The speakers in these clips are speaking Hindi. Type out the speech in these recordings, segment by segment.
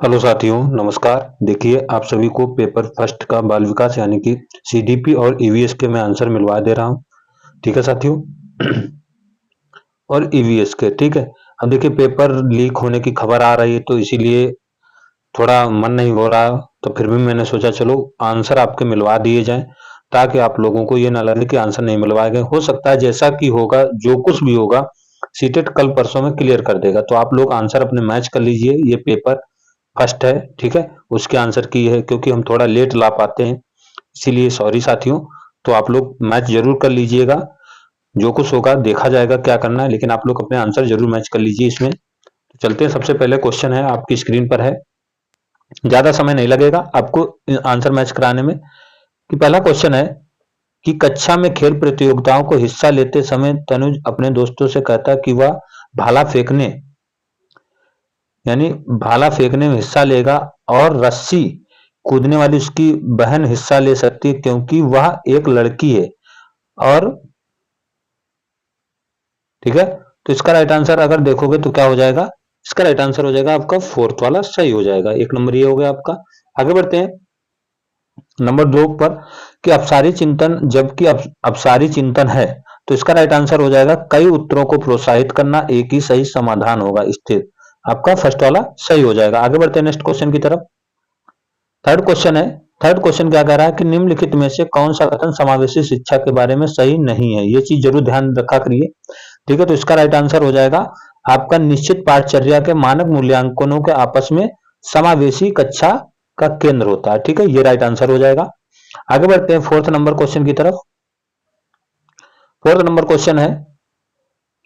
हेलो साथियों, नमस्कार। देखिए, आप सभी को पेपर फर्स्ट का बाल विकास यानी कि सीडीपी और ईवीएस के मैं आंसर मिलवा दे रहा हूँ। ठीक है साथियों। और ईवीएस के, ठीक है। अब देखिए, पेपर लीक होने की खबर आ रही है, तो इसीलिए थोड़ा मन नहीं हो रहा, तो फिर भी मैंने सोचा चलो आंसर आपके मिलवा दिए जाएं, ताकि आप लोगों को ये ना लगे कि आंसर नहीं मिलवाए गए। हो सकता है जैसा कि होगा, जो कुछ भी होगा, सीटेट कल परसों में क्लियर कर देगा। तो आप लोग आंसर अपने मैच कर लीजिए। ये पेपर फर्स्ट है, ठीक है। उसके आंसर की है, क्योंकि हम थोड़ा लेट ला पाते हैं, इसीलिए सॉरी साथियों। तो आप लोग मैच जरूर कर लीजिएगा। जो कुछ होगा देखा जाएगा क्या करना है, लेकिन आप लोग अपने आंसर जरूर मैच कर लीजिए इसमें। तो चलते हैं, सबसे पहले क्वेश्चन है आपकी स्क्रीन पर है। ज्यादा समय नहीं लगेगा आपको आंसर मैच कराने में। कि पहला क्वेश्चन है कि कक्षा में खेल प्रतियोगिताओं को हिस्सा लेते समय तनुज अपने दोस्तों से कहता कि वह भाला फेंकने यानी भाला फेंकने में हिस्सा लेगा, और रस्सी कूदने वाली उसकी बहन हिस्सा ले सकती है क्योंकि वह एक लड़की है। और ठीक है, तो इसका राइट आंसर अगर देखोगे तो क्या हो जाएगा? इसका राइट आंसर हो जाएगा आपका फोर्थ वाला सही हो जाएगा। एक नंबर ये हो गया आपका। आगे बढ़ते हैं नंबर दो पर। कि अपसारी चिंतन, जबकि अपसारी चिंतन है, तो इसका राइट आंसर हो जाएगा कई उत्तरों को प्रोत्साहित करना एक ही सही समाधान होगा स्थिर। आपका फर्स्ट वाला सही हो जाएगा। आगे बढ़ते हैं नेक्स्ट क्वेश्चन की तरफ। थर्ड क्वेश्चन है। थर्ड क्वेश्चन क्या कह रहा है कि निम्नलिखित में से कौन सा कथन समावेशी शिक्षा के बारे में सही नहीं है? ये चीज जरूर ध्यान रखा करिए। ठीक है, तो इसका राइट आंसर हो जाएगा आपका निश्चित पाठचर्या के मानक मूल्यांकनों के आपस में समावेशी कक्षा का केंद्र होता है। ठीक है, ये राइट आंसर हो जाएगा। आगे बढ़ते हैं फोर्थ नंबर क्वेश्चन की तरफ। फोर्थ नंबर क्वेश्चन है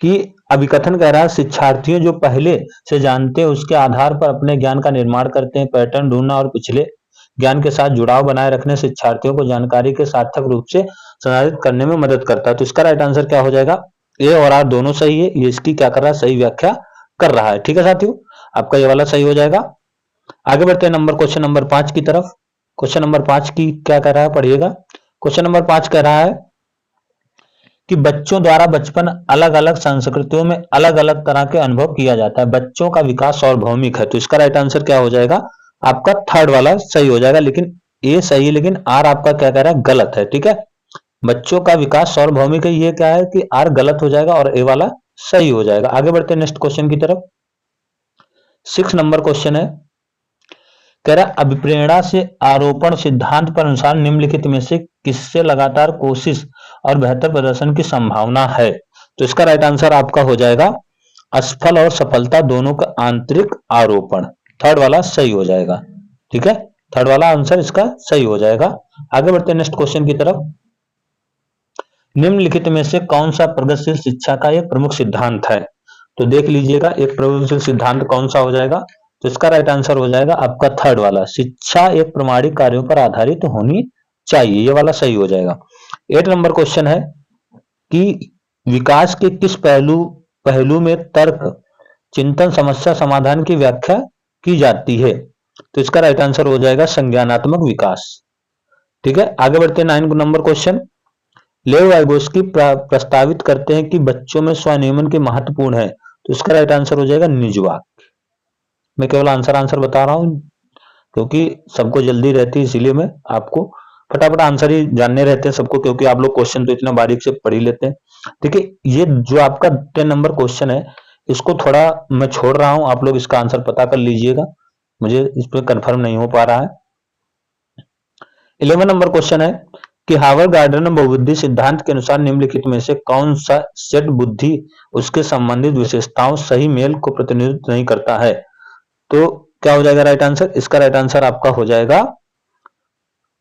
कि अभिकथन कह रहा है शिक्षार्थियों जो पहले से जानते हैं उसके आधार पर अपने ज्ञान का निर्माण करते हैं। पैटर्न ढूंढना और पिछले ज्ञान के साथ जुड़ाव बनाए रखने शिक्षार्थियों को जानकारी के सार्थक रूप से संसाधित करने में मदद करता है। तो इसका राइट आंसर क्या हो जाएगा? ए और आर दोनों सही है। ये इसकी क्या कर रहा है? सही व्याख्या कर रहा है। ठीक है साथियों, आपका ये वाला सही हो जाएगा। आगे बढ़ते हैं क्वेश्चन नंबर 5 की तरफ। क्वेश्चन नंबर 5 की क्या कह रहा है, पढ़िएगा। क्वेश्चन नंबर 5 कह रहा है कि बच्चों द्वारा बचपन अलग अलग संस्कृतियों में अलग अलग तरह के अनुभव किया जाता है। बच्चों का विकास सार्वभौमिक है। तो इसका राइट आंसर क्या हो जाएगा? आपका थर्ड वाला सही हो जाएगा। लेकिन ए सही है, लेकिन आर आपका क्या कह रहा है? गलत है। ठीक है, बच्चों का विकास सार्वभौमिक है, ये क्या है कि आर गलत हो जाएगा और ए वाला सही हो जाएगा। आगे बढ़ते हैं नेक्स्ट क्वेश्चन की तरफ। 6 नंबर क्वेश्चन है। कह रहा अभिप्रेरणा से आरोपण सिद्धांत पर अनुसार निम्नलिखित में से किससे लगातार कोशिश और बेहतर प्रदर्शन की संभावना है? तो इसका राइट आंसर आपका हो जाएगा असफल और सफलता दोनों का आंतरिक आरोपण। थर्ड वाला सही हो जाएगा। ठीक है, थर्ड वाला आंसर इसका सही हो जाएगा। आगे बढ़ते हैं नेक्स्ट क्वेश्चन की तरफ। निम्नलिखित में से कौन सा प्रगतिशील शिक्षा का एक प्रमुख सिद्धांत है? तो देख लीजिएगा एक प्रगतिशील सिद्धांत कौन सा हो जाएगा। तो इसका राइट आंसर हो जाएगा आपका थर्ड वाला, शिक्षा एक प्रमाणिक कार्यों पर आधारित होनी चाहिए। ये वाला सही हो जाएगा। 8 नंबर क्वेश्चन है कि विकास के किस पहलू पहलू में तर्क चिंतन समस्या समाधान की व्याख्या की जाती है? तो इसका राइट आंसर हो जाएगा संज्ञानात्मक विकास। ठीक है, आगे बढ़ते हैं 9 नंबर क्वेश्चन। लेव वाइगोस्की प्रस्तावित करते हैं कि बच्चों में स्वनियमन के महत्वपूर्ण है। तो इसका राइट आंसर हो जाएगा निजवाक। मैं केवल आंसर आंसर बता रहा हूं, क्योंकि सबको जल्दी रहती है, इसीलिए मैं आपको फटाफट आंसर ही जानने रहते हैं सबको, क्योंकि आप लोग क्वेश्चन तो इतना बारीक से पढ़ ही लेते हैं। ठीक है, ये जो आपका 10 नंबर क्वेश्चन है, इसको थोड़ा मैं छोड़ रहा हूं, आप लोग इसका आंसर पता कर लीजिएगा, मुझे इस पर कंफर्म नहीं हो पा रहा है। 11 नंबर क्वेश्चन है कि हार्वर्ड गार्डनर बहुबुद्धि सिद्धांत के अनुसार निम्नलिखित में से कौन सा सेट बुद्धि उसके संबंधित विशेषताओं सही मेल को प्रतिनिधित्व नहीं करता है? तो क्या हो जाएगा राइट आंसर? इसका राइट आंसर आपका हो जाएगा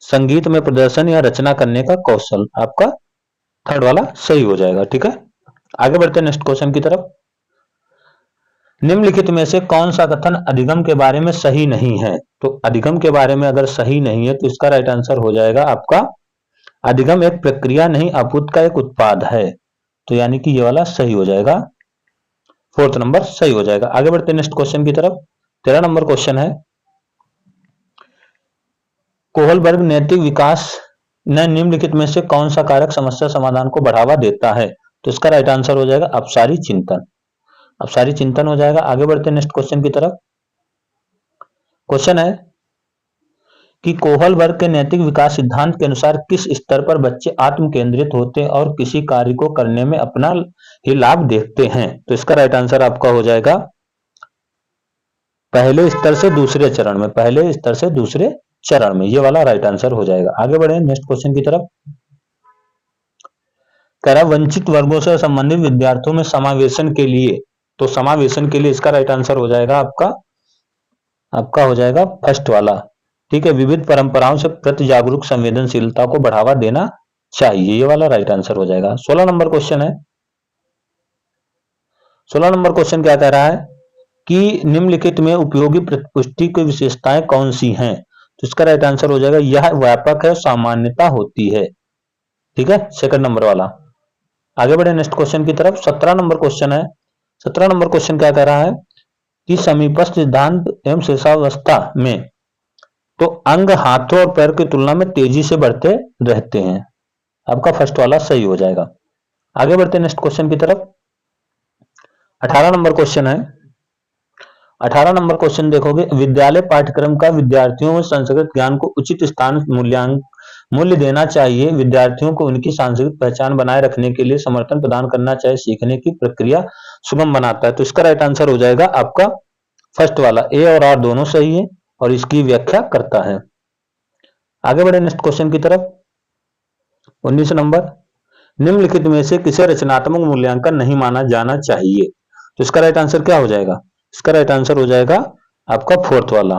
संगीत में प्रदर्शन या रचना करने का कौशल। आपका थर्ड वाला सही हो जाएगा। ठीक है, आगे बढ़ते हैं नेक्स्ट क्वेश्चन की तरफ। निम्नलिखित में से कौन सा कथन अधिगम के बारे में सही नहीं है? तो अधिगम के बारे में अगर सही नहीं है तो इसका राइट आंसर हो जाएगा आपका अधिगम एक प्रक्रिया नहीं अपूत का एक उत्पाद है। तो यानी कि ये वाला सही हो जाएगा, फोर्थ नंबर सही हो जाएगा। आगे बढ़ते हैं नेक्स्ट क्वेश्चन की तरफ। 13 नंबर क्वेश्चन है कोहलबर्ग नैतिक विकास न निम्नलिखित में से कौन सा कारक समस्या समाधान को बढ़ावा देता है? तो इसका राइट आंसर हो जाएगा अपसारी चिंतन। अपसारी चिंतन हो जाएगा। आगे बढ़ते हैं नेक्स्ट क्वेश्चन की तरफ। क्वेश्चन है कि कोहल वर्ग के नैतिक विकास सिद्धांत के अनुसार किस स्तर पर बच्चे आत्म केंद्रित होते हैं और किसी कार्य को करने में अपना ही लाभ देखते हैं? तो इसका राइट आंसर आपका हो जाएगा पहले स्तर से दूसरे चरण में, पहले स्तर से दूसरे चरण में, ये वाला राइट आंसर हो जाएगा। आगे बढ़े नेक्स्ट क्वेश्चन की तरफ। कह रहा वंचित वर्गों से संबंधित विद्यार्थियों में समावेशन के लिए, तो समावेशन के लिए इसका राइट आंसर हो जाएगा आपका हो जाएगा फर्स्ट वाला। ठीक है, विविध परंपराओं से प्रति जागरूक संवेदनशीलता को बढ़ावा देना चाहिए, ये वाला राइट आंसर हो जाएगा। 16 नंबर क्वेश्चन है। 16 नंबर क्वेश्चन क्या कह रहा है कि निम्नलिखित में उपयोगी प्रतिपुष्टि की विशेषताएं कौन सी हैं? तो इसका राइट आंसर हो जाएगा यह व्यापक है, सामान्यता होती है। ठीक है, सेकंड नंबर वाला। आगे बढ़े नेक्स्ट क्वेश्चन की तरफ। 17 नंबर क्वेश्चन है। 17 नंबर क्वेश्चन क्या कह रहा है कि समीपस्थ सिद्धांत एवं शेषावस्था में तो अंग हाथों और पैर की तुलना में तेजी से बढ़ते रहते हैं। आपका फर्स्ट वाला सही हो जाएगा। आगे बढ़ते नेक्स्ट क्वेश्चन की तरफ। 18 नंबर क्वेश्चन है। 18 नंबर क्वेश्चन देखोगे, विद्यालय पाठ्यक्रम का विद्यार्थियों में संस्कृत ज्ञान को उचित स्थान मूल्य देना चाहिए, विद्यार्थियों को उनकी सांस्कृतिक पहचान बनाए रखने के लिए समर्थन प्रदान करना चाहिए, सीखने की प्रक्रिया सुगम बनाता है। तो इसका राइट आंसर हो जाएगा आपका फर्स्ट वाला, ए और आर दोनों सही है और इसकी व्याख्या करता है। आगे बढ़े नेक्स्ट क्वेश्चन की तरफ। 19 नंबर, निम्नलिखित में से किसे रचनात्मक मूल्यांकन नहीं माना जाना चाहिए? तो इसका राइट आंसर क्या हो जाएगा? इसका राइट आंसर हो जाएगा आपका फोर्थ वाला।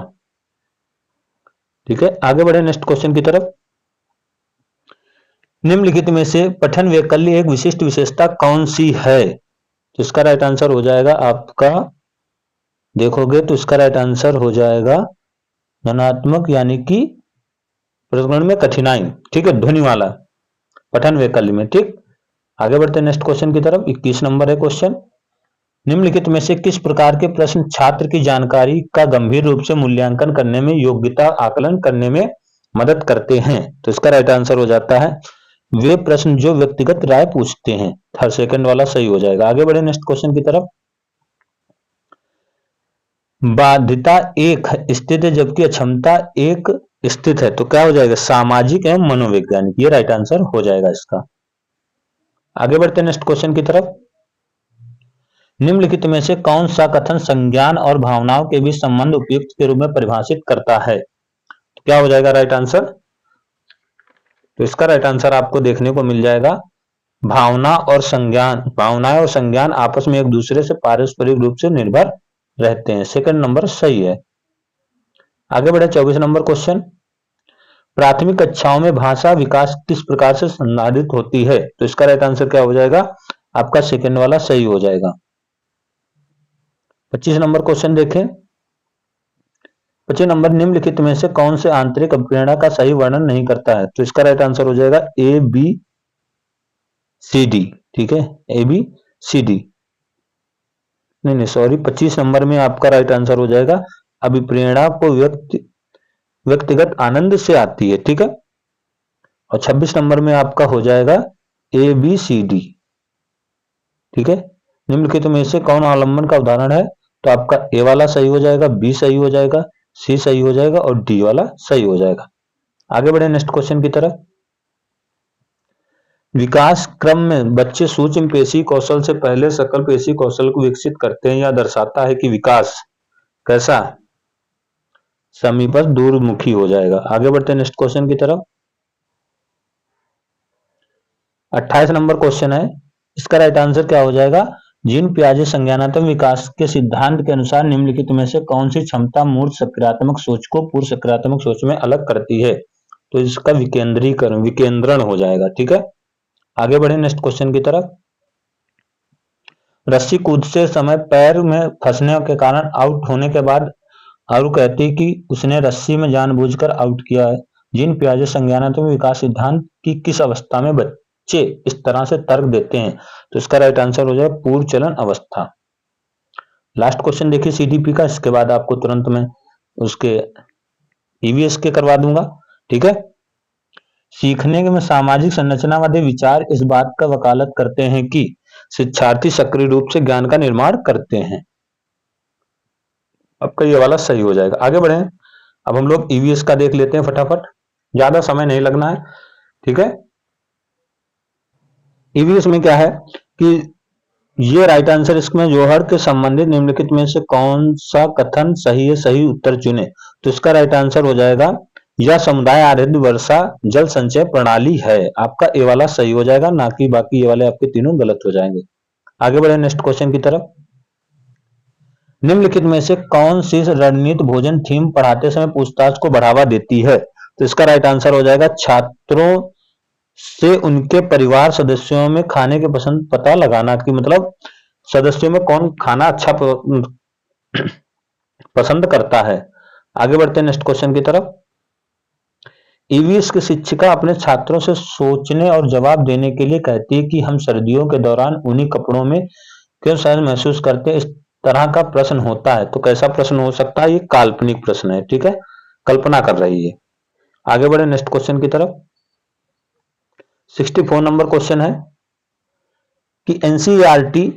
ठीक है, आगे बढ़े नेक्स्ट क्वेश्चन की तरफ। निम्नलिखित में से पठन वैकल्य एक विशिष्ट विशेषता कौन सी है? तो इसका राइट आंसर हो जाएगा आपका, देखोगे तो इसका राइट आंसर हो जाएगा ध्वन्यात्मक यानी कि प्रसंग में कठिनाई। ठीक है, ध्वनि वाला पठन वैकल्य में। ठीक, आगे बढ़ते नेक्स्ट क्वेश्चन की तरफ। 21 नंबर है क्वेश्चन, निम्नलिखित में से किस प्रकार के प्रश्न छात्र की जानकारी का गंभीर रूप से मूल्यांकन करने में, योग्यता आकलन करने में मदद करते हैं? तो इसका राइट आंसर हो जाता है वे प्रश्न जो व्यक्तिगत राय पूछते हैं। हर सेकंड वाला सही हो जाएगा। आगे बढ़े नेक्स्ट क्वेश्चन की तरफ। बाध्यता एक स्थित है जबकि अक्षमता एक स्थित है, तो क्या हो जाएगा? सामाजिक एवं मनोवैज्ञानिक, ये राइट आंसर हो जाएगा इसका। आगे बढ़ते नेक्स्ट क्वेश्चन की तरफ। निम्नलिखित में से कौन सा कथन संज्ञान और भावनाओं के बीच संबंध उपयुक्त के रूप में परिभाषित करता है? तो क्या हो जाएगा राइट आंसर? तो इसका राइट आंसर आपको देखने को मिल जाएगा भावना और संज्ञान, भावनाएं और संज्ञान आपस में एक दूसरे से पारस्परिक रूप से निर्भर रहते हैं। सेकंड नंबर सही है। आगे बढ़े 24 नंबर क्वेश्चन, प्राथमिक कक्षाओं में भाषा विकास किस प्रकार से संसाधित होती है? तो इसका राइट आंसर क्या हो जाएगा? आपका सेकंड वाला सही हो जाएगा। 25 नंबर क्वेश्चन देखें। 25 नंबर, निम्नलिखित में से कौन से आंतरिक अभिप्रेरणा का सही वर्णन नहीं करता है? तो इसका राइट आंसर हो जाएगा ए बी सी डी। ठीक है, ए बी सी डी, नहीं सॉरी, 25 नंबर में आपका राइट आंसर हो जाएगा अभिप्रेरणा को व्यक्तिगत आनंद से आती है। ठीक है, और 26 नंबर में आपका हो जाएगा ए बी सी डी। ठीक है, निम्नलिखित में से कौन आलंबन का उदाहरण है? तो आपका ए वाला सही हो जाएगा, बी सही हो जाएगा, सी सही हो जाएगा और डी वाला सही हो जाएगा। आगे बढ़े नेक्स्ट क्वेश्चन की तरफ। विकास क्रम में बच्चे सूक्ष्म पेशी कौशल से पहले सकल पेशी कौशल को विकसित करते हैं, यह दर्शाता है कि विकास कैसा? समीपस्थ दूरमुखी हो जाएगा। आगे बढ़ते हैं नेक्स्ट क्वेश्चन की तरफ। 28 नंबर क्वेश्चन है, इसका राइट आंसर क्या हो जाएगा? जीन पियाजे संज्ञानात्मक विकास के सिद्धांत के अनुसार निम्नलिखित में से कौन सी क्षमता मूर्त सकारात्मक सोच को पूर्व सकारात्मक सोच में अलग करती है? तो इसका विकेंद्रण हो जाएगा। ठीक है, आगे बढ़े नेक्स्ट क्वेश्चन की तरफ। रस्सी कूदते समय पैर में फंसने के कारण आउट होने के बाद आरू कहती कि उसने रस्सी में जानबूझकर आउट किया है। जीन पियाजे संज्ञानात्मक विकास सिद्धांत की किस अवस्था में बच्चे इस तरह से तर्क देते हैं? तो इसका राइट आंसर हो जाएगा पूर्व चलन अवस्था। लास्ट क्वेश्चन देखिए सीडीपी का, इसके बाद आपको तुरंत मैं उसके ईवीएस के करवा दूंगा। ठीक है, सीखने में सामाजिक संरचनावादी विचार इस बात का वकालत करते हैं कि शिक्षार्थी सक्रिय रूप से ज्ञान का निर्माण करते हैं आपका ये वाला सही हो जाएगा। आगे बढ़े, अब हम लोग ईवीएस का देख लेते हैं फटाफट, ज्यादा समय नहीं लगना है, ठीक है। ईवीएस में क्या है कि ये राइट आंसर, इसमें जौहर के संबंधित निम्नलिखित में से कौन सा कथन सही है, सही उत्तर चुने। तो इसका राइट आंसर हो जाएगा, यह समुदाय आधारित वर्षा जल संचय प्रणाली है। आपका ए वाला सही हो जाएगा, ना कि बाकी ये वाले आपके तीनों गलत हो जाएंगे। आगे बढ़े नेक्स्ट क्वेश्चन की तरफ। निम्नलिखित में से कौन सी रणनीति भोजन थीम पढ़ाते समय पूछताछ को बढ़ावा देती है। तो इसका राइट आंसर हो जाएगा, छात्रों से उनके परिवार सदस्यों में खाने के पसंद पता लगाना, कि मतलब सदस्यों में कौन खाना अच्छा पसंद करता है। आगे बढ़ते हैं नेक्स्ट क्वेश्चन की तरफ। ईवीएस की शिक्षिका अपने छात्रों से सोचने और जवाब देने के लिए कहती है कि हम सर्दियों के दौरान उन्हीं कपड़ों में क्यों सहज महसूस करते हैं। इस तरह का प्रश्न होता है, तो कैसा प्रश्न हो सकता है, ये काल्पनिक प्रश्न है, ठीक है, कल्पना कर रही है। आगे बढ़े नेक्स्ट क्वेश्चन की तरफ। 64 नंबर क्वेश्चन है कि एनसीईआरटी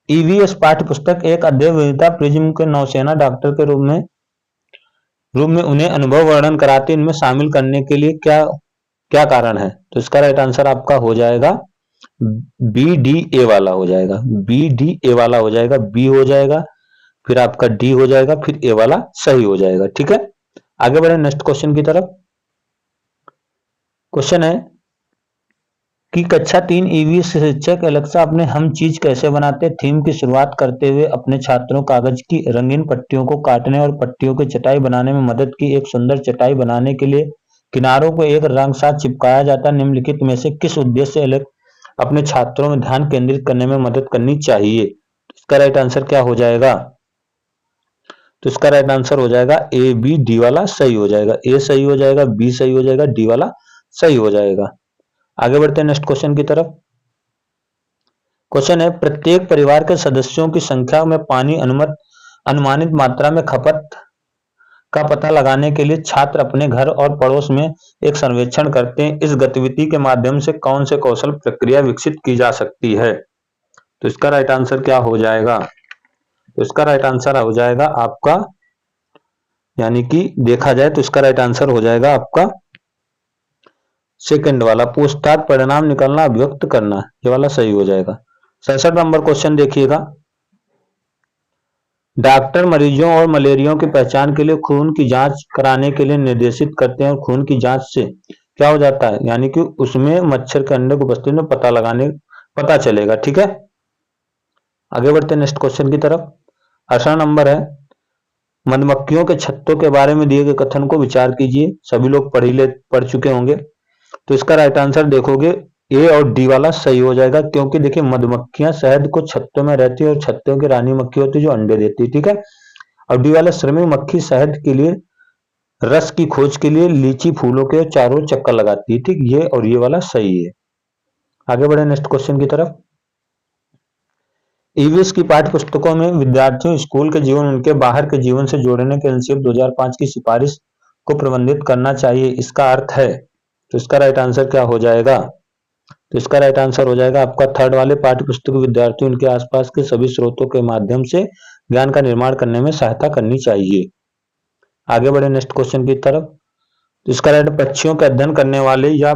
ईवीएस पाठ्य पुस्तक एक अध्ययन प्रिज्म के नौसेना डॉक्टर के रूप में उन्हें अनुभव वर्णन कराते इनमें शामिल करने के लिए क्या क्या कारण है। तो इसका राइट आंसर आपका हो जाएगा बी डी ए वाला हो जाएगा, बी डी ए वाला हो जाएगा, बी हो जाएगा, फिर आपका डी हो जाएगा, फिर ए वाला सही हो जाएगा, ठीक है। आगे बढ़े नेक्स्ट क्वेश्चन की तरफ। क्वेश्चन है कि कक्षा 3 ईवीएस शिक्षक एलेक्सा अपने हम चीज कैसे बनाते थीम की शुरुआत करते हुए अपने छात्रों कागज की रंगीन पट्टियों को काटने और पट्टियों की चटाई बनाने में मदद की। एक सुंदर चटाई बनाने के लिए किनारों को एक रंग साथ चिपकाया जाता। निम्नलिखित में से किस उद्देश्य से अपने छात्रों में ध्यान केंद्रित करने में मदद करनी चाहिए। इसका राइट आंसर क्या हो जाएगा। तो इसका राइट आंसर हो जाएगा ए बी डी वाला सही हो जाएगा, ए सही हो जाएगा, बी सही हो जाएगा, डी वाला सही हो जाएगा। आगे बढ़ते हैं नेक्स्ट क्वेश्चन की तरफ। क्वेश्चन है प्रत्येक परिवार के सदस्यों की संख्या में पानी अनुमानित मात्रा में खपत का पता लगाने के लिए छात्र अपने घर और पड़ोस में एक सर्वेक्षण करते हैं। इस गतिविधि के माध्यम से कौन से कौशल प्रक्रिया विकसित की जा सकती है। तो इसका राइट आंसर क्या हो जाएगा। तो इसका राइट आंसर हो जाएगा आपका, यानी कि देखा जाए तो इसका राइट आंसर हो जाएगा आपका सेकंड वाला, पूछताछ परिणाम निकलना अभिव्यक्त करना, ये वाला सही हो जाएगा। 67 नंबर क्वेश्चन देखिएगा। डॉक्टर मरीजों और मलेरिया की पहचान के लिए खून की जांच कराने के लिए निर्देशित करते हैं और खून की जांच से क्या हो जाता है, यानी कि उसमें मच्छर के अंडे को उपस्थिति में पता चलेगा, ठीक है। आगे बढ़ते हैं नेक्स्ट क्वेश्चन की तरफ। 18 नंबर है मधुमक्खियों के छत्तों के बारे में दिए गए कथन को विचार कीजिए। सभी लोग पढ़ चुके होंगे। तो इसका राइट आंसर देखोगे ए और डी वाला सही हो जाएगा, क्योंकि देखिए मधुमक्खियां शहद को छत्तों में रहती है और छत्तों की रानी मक्खी होती है जो अंडे देती है, ठीक है। और डी वाला श्रमिक मक्खी शहद के लिए रस की खोज के लिए लीची फूलों के चारों चक्कर लगाती है, ठीक, ये और ये वाला सही है। आगे बढ़े नेक्स्ट क्वेश्चन की तरफ। ईवीएस की पाठ्य पुस्तकों में विद्यार्थियों स्कूल के जीवन उनके बाहर के जीवन से जोड़ने के एनसीएफ 2005 की सिफारिश को प्रबंधित करना चाहिए, इसका अर्थ है। तो इसका राइट आंसर क्या हो जाएगा। तो इसका राइट आंसर हो जाएगा आपका थर्ड वाले, पाठ्य पुस्तक विद्यार्थियों उनके आसपास के सभी स्रोतों के माध्यम से ज्ञान का निर्माण करने में सहायता करनी चाहिए। आगे बढ़े नेक्स्ट क्वेश्चन की तरफ। तो इसका राइट, पक्षियों का अध्ययन करने वाले या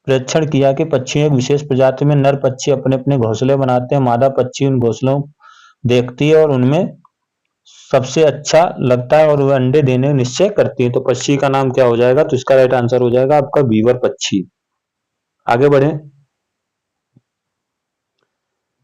परीक्षण किया कि पक्षी एक विशेष प्रजाति में नर पक्षी अपने अपने घोंसले बनाते हैं। मादा पक्षी उन घोंसलों देखती है और उनमें सबसे अच्छा लगता है और वह अंडे देने निश्चय करती है। तो पक्षी का नाम क्या हो जाएगा। तो इसका राइट आंसर हो जाएगा आपका बीवर पक्षी। आगे बढ़े।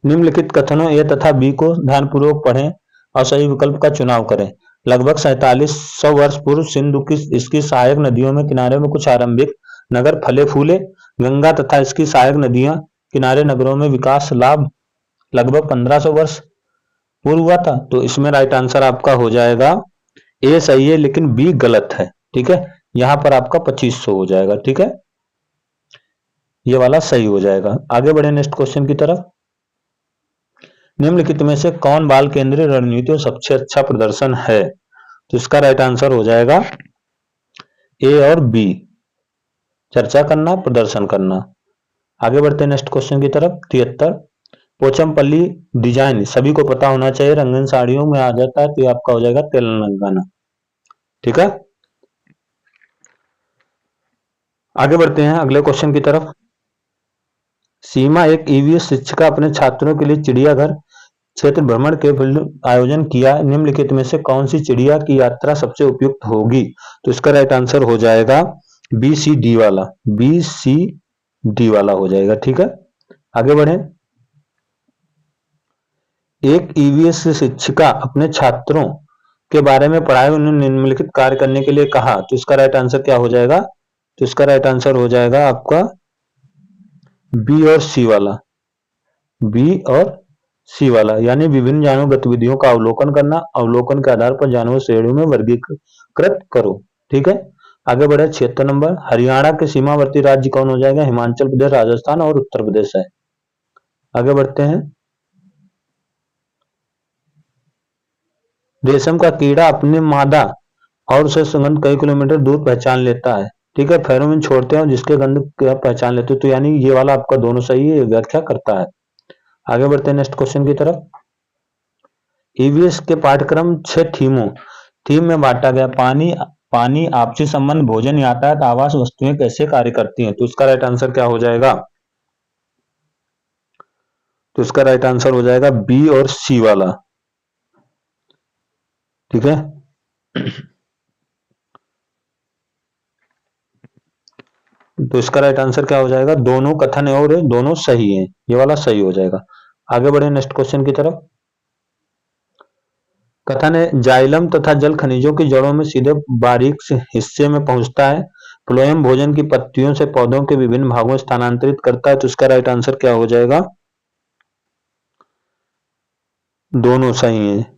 निम्नलिखित कथनों ए तथा बी को ध्यानपूर्वक पढ़ें और सही विकल्प का चुनाव करें। लगभग 4700 वर्ष पूर्व सिंधु की इसकी सहायक नदियों में किनारे में कुछ आरंभिक नगर फले फूले। गंगा तथा इसकी सहायक नदियां किनारे नगरों में विकास लाभ लगभग 1500 वर्ष पूर्व हुआ था। तो इसमें राइट आंसर आपका हो जाएगा ए सही है, लेकिन बी गलत है, ठीक है। यहां पर आपका 2500 हो जाएगा, ठीक है, ये वाला सही हो जाएगा। आगे बढ़े नेक्स्ट क्वेश्चन की तरफ। निम्नलिखित में से कौन बाल केंद्रीय रणनीतियों सबसे अच्छा प्रदर्शन है। तो इसका राइट आंसर हो जाएगा ए और बी, चर्चा करना प्रदर्शन करना। आगे बढ़ते हैं नेक्स्ट क्वेश्चन की तरफ। 73 पोचमपल्ली डिजाइन सभी को पता होना चाहिए, रंगीन साड़ियों में आ जाता है, तो ये आपका हो जाएगा तेलंगाना। ठीक है, आगे बढ़ते हैं अगले क्वेश्चन की तरफ। सीमा एक ईवीएस शिक्षिका अपने छात्रों के लिए चिड़ियाघर क्षेत्र भ्रमण के आयोजन किया, निम्नलिखित में से कौन सी चिड़िया की यात्रा सबसे उपयुक्त होगी? तो इसका राइट आंसर हो जाएगा बी सी डी वाला, बी सी डी वाला हो जाएगा। ठीक है, आगे बढ़े। एक ईवीएस शिक्षिका अपने छात्रों के बारे में पढ़ाए, उन्हें निम्नलिखित कार्य करने के लिए कहा, तो इसका राइट आंसर क्या हो जाएगा? तो इसका राइट आंसर हो जाएगा आपका बी और सी वाला, बी और सी वाला, यानी विभिन्न जानवर गतिविधियों का अवलोकन करना, अवलोकन के आधार पर जानवर श्रेणियों में वर्गीकृत करो। ठीक है, आगे बढ़े। 76 नंबर, हरियाणा के सीमावर्ती राज्य कौन हो जाएगा? हिमाचल प्रदेश, राजस्थान और उत्तर प्रदेश है। आगे बढ़ते हैं। रेशम का कीड़ा अपने मादा और उसे सुगंध कई किलोमीटर दूर पहचान लेता है। ठीक है, फेरोमोन छोड़ते हैं जिसके गंध का पहचान लेते हो, तो यानी ये वाला आपका दोनों सही है, व्याख्या करता है। आगे बढ़ते हैं नेक्स्ट क्वेश्चन की तरफ। ईवीएस के पाठ्यक्रम 6 थीम में बांटा गया। पानी, आपसी संबंध, भोजन, यातायात, आवास, वस्तुएं कैसे कार्य करती हैं? तो इसका राइट आंसर क्या हो जाएगा? तो इसका राइट आंसर हो जाएगा बी और सी वाला। ठीक है, तो इसका राइट आंसर क्या हो जाएगा? दोनों कथन है और दोनों सही है, ये वाला सही हो जाएगा। आगे बढ़े नेक्स्ट क्वेश्चन की तरफ। कथन है जाइलम तथा जल खनिजों की जड़ों में सीधे बारीक से हिस्से में पहुंचता है। फ्लोएम भोजन की पत्तियों से पौधों के विभिन्न भागों में स्थानांतरित करता है, तो इसका राइट आंसर क्या हो जाएगा? दोनों सही है,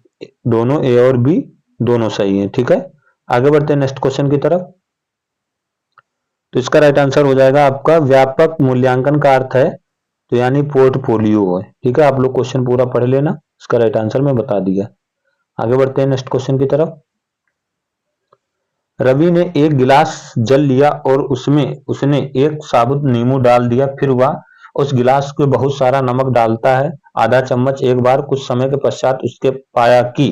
दोनों ए और बी दोनों सही है। ठीक है, आगे बढ़ते हैं नेक्स्ट क्वेश्चन की तरफ। तो इसका राइट आंसर हो जाएगा आपका व्यापक मूल्यांकन का अर्थ है, तो यानी पोर्टफोलियो है। ठीक है, आप लोग क्वेश्चन पूरा पढ़ लेना, इसका राइट आंसर मैं बता दिया। आगे बढ़ते हैं नेक्स्ट क्वेश्चन की तरफ। रवि ने एक गिलास जल लिया और उसमें उसने एक साबुत नींबू डाल दिया, फिर वह उस गिलास में बहुत सारा नमक डालता है, आधा चम्मच एक बार। कुछ समय के पश्चात उसके पाया कि,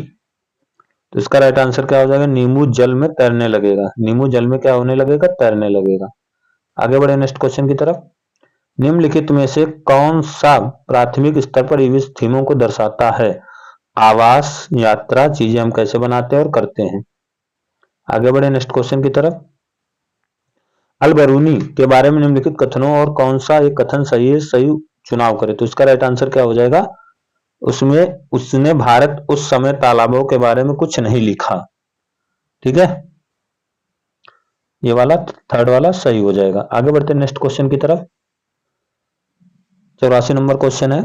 तो इसका राइट आंसर क्या हो जाएगा? नींबू जल में तैरने लगेगा। नींबू जल में क्या होने लगेगा? तैरने लगेगा। आगे बढ़े नेक्स्ट क्वेश्चन की तरफ। निम्नलिखित में से कौन सा प्राथमिक स्तर पर ईवीएस थीमों को दर्शाता है? आवास, यात्रा, चीजें हम कैसे बनाते हैं और करते हैं। आगे बढ़े नेक्स्ट क्वेश्चन की तरफ। अल बरूनी के बारे में निम्नलिखित कथनों और कौन सा एक कथन सही है? सही चुनाव करें, तो इसका राइट आंसर क्या हो जाएगा? उसमें उसने भारत उस समय तालाबों के बारे में कुछ नहीं लिखा। ठीक है, ये वाला थर्ड वाला सही हो जाएगा। आगे बढ़ते हैं नेक्स्ट क्वेश्चन की तरफ। 84 नंबर क्वेश्चन है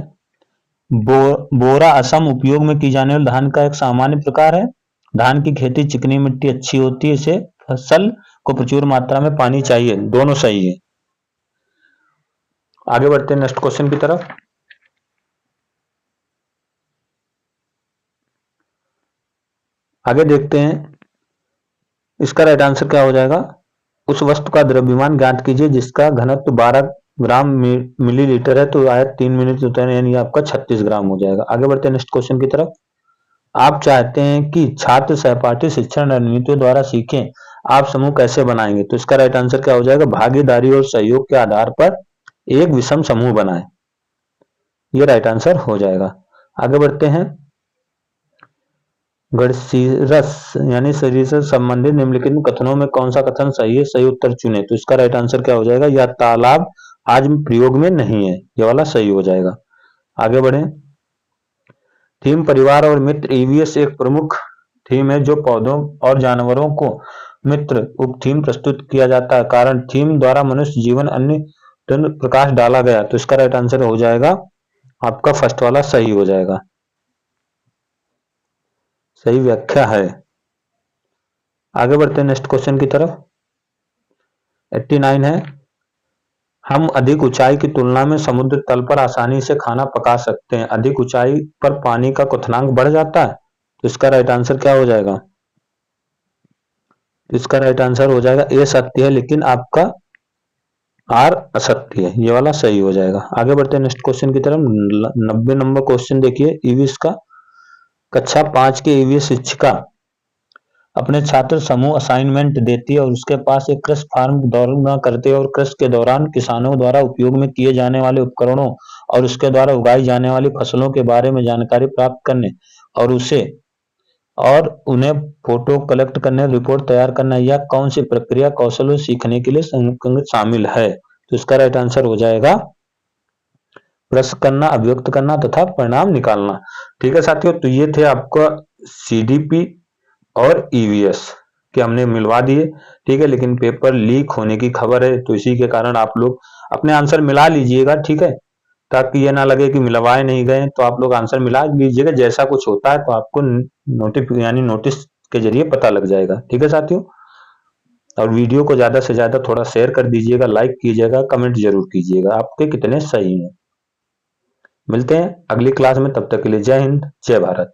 बोरा असम उपयोग में की जाने वाले धान का एक सामान्य प्रकार है। धान की खेती चिकनी मिट्टी अच्छी होती है, इसे फसल को प्रचुर मात्रा में पानी चाहिए, दोनों सही है। आगे बढ़ते हैं नेक्स्ट क्वेश्चन की तरफ। आगे देखते हैं, इसका राइट आंसर क्या हो जाएगा? उस वस्तु का द्रव्यमान ज्ञात कीजिए जिसका घनत्व 12 ग्राम मिलीलीटर है, तो आया 3 मिनट होता है, यानी आपका 36 ग्राम हो जाएगा। आगे बढ़ते हैं नेक्स्ट क्वेश्चन की तरफ। आप चाहते हैं कि छात्र सहपाठी शिक्षण रणनीतियों द्वारा सीखें, आप समूह कैसे बनाएंगे? तो इसका राइट आंसर क्या हो जाएगा? भागीदारी और सहयोग के आधार पर एक विषम समूह बनाएं, ये राइट आंसर हो जाएगा। आगे बढ़ते हैं। गणशिरस यानी शरीर से संबंधित निम्नलिखित कथनों में कौन सा कथन सही है? सही उत्तर चुने, तो इसका राइट आंसर क्या हो जाएगा? यह तालाब आज प्रयोग में नहीं है, ये वाला सही हो जाएगा। आगे बढ़े। थीम परिवार और मित्र ईवीएस एक प्रमुख थीम है जो पौधों और जानवरों को मित्र उप थीम प्रस्तुत किया जाता है। कारण थीम द्वारा मनुष्य जीवन अन्य प्रकाश डाला गया, तो इसका राइट आंसर हो जाएगा आपका फर्स्ट वाला सही हो जाएगा, सही व्याख्या है। आगे बढ़ते हैं नेक्स्ट क्वेश्चन की तरफ। 89 है हम अधिक ऊंचाई की तुलना में समुद्र तल पर आसानी से खाना पका सकते हैं, अधिक ऊंचाई पर पानी का क्वथनांक बढ़ जाता है, तो इसका राइट आंसर क्या हो जाएगा? इसका राइट आंसर हो जाएगा ए सत्य है, लेकिन आपका आर असत्य है, ये वाला सही हो जाएगा। आगे बढ़ते हैं नेक्स्ट क्वेश्चन की तरफ। 90 नंबर क्वेश्चन देखिए ईवीएस का। कक्षा 5 के ईवीएस शिक्षिका अपने छात्र समूह असाइनमेंट देती है और उसके पास एक कृषि फार्म दौरा करते और कृषि के दौरान किसानों द्वारा उपयोग में किए जाने वाले उपकरणों और उसके द्वारा उगाई जाने वाली फसलों के बारे में जानकारी प्राप्त करने और उन्हें फोटो कलेक्ट करने, रिपोर्ट तैयार करना, यह कौन सी प्रक्रिया कौशलों सीखने के लिए शामिल है? तो इसका राइट आंसर हो जाएगा प्रश्न करना, अभिव्यक्त करना तथा परिणाम निकालना। ठीक है साथियों, तो ये थे आपका सीडीपी और ईवीएस के हमने मिलवा दिए। ठीक है, लेकिन पेपर लीक होने की खबर है, तो इसी के कारण आप लोग अपने आंसर मिला लीजिएगा। ठीक है, ताकि ये ना लगे कि मिलवाए नहीं गए, तो आप लोग आंसर मिला लीजिएगा। जैसा कुछ होता है तो आपको नोटिस के जरिए पता लग जाएगा। ठीक है साथियों, और वीडियो को ज्यादा से ज्यादा थोड़ा शेयर कर दीजिएगा, लाइक कीजिएगा, कमेंट जरूर कीजिएगा आपके कितने सही हैं। मिलते हैं अगली क्लास में, तब तक के लिए जय हिंद, जय भारत।